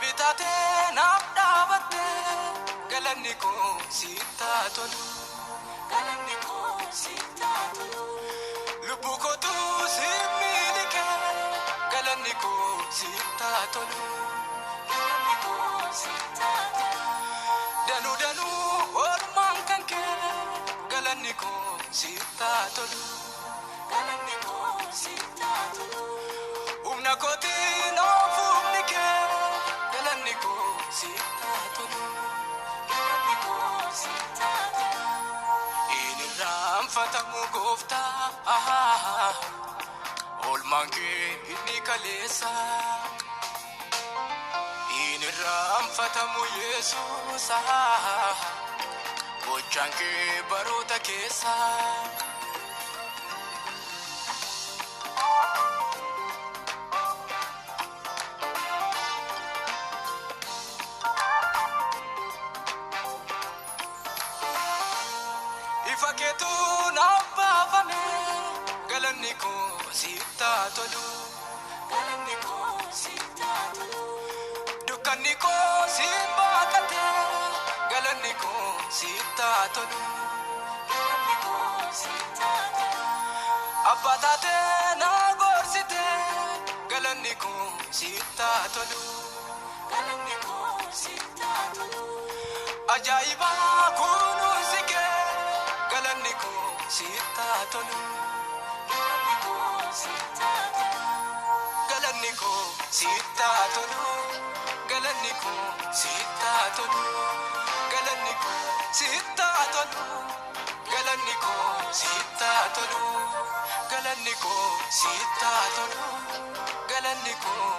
Sababii taatee naaf dhaabattee galanni koo siittaa tolu. Galanni koo siittaa tolu. Lubbuu kootu si miidhagee galanni koo siittaa tolu. Galanni koo siittaa tolu. Danuu oolmaan kan kee galanni koo siittaa tolu. Galanni koo siittaa tolu. Humna kootiin ofuufni kee galanni koo siittaa tolu. Galanni koo siittaa tolu. Inni raanfatamu gooftaa oolmaan kee inni kaleessa. Inni raanfatamu Yesuusa gochaan kee baroota keessa. Ifa keetu naaf baafame galanni koo siittaa tolu. Galanni koo siittaa tolu. Dukkanni koo siin baaqate galanni koo siittaa tolu. Galanni koo siittaa tolu. Abbaa taatee na gorsite galanni koo siittaa tolu. Galanni koo siittaa tolu. Ajaa'iba kunuunsi kee galanni koo siittaa tolu. Galanni koo siittaa tolu. Galanni koo siittaa tolu. Galanni koo siittaa tolu. Galanni koo siittaa tolu. Galanni koo siittaa tolu. Galanni koo siittaa tolu. Galanni koo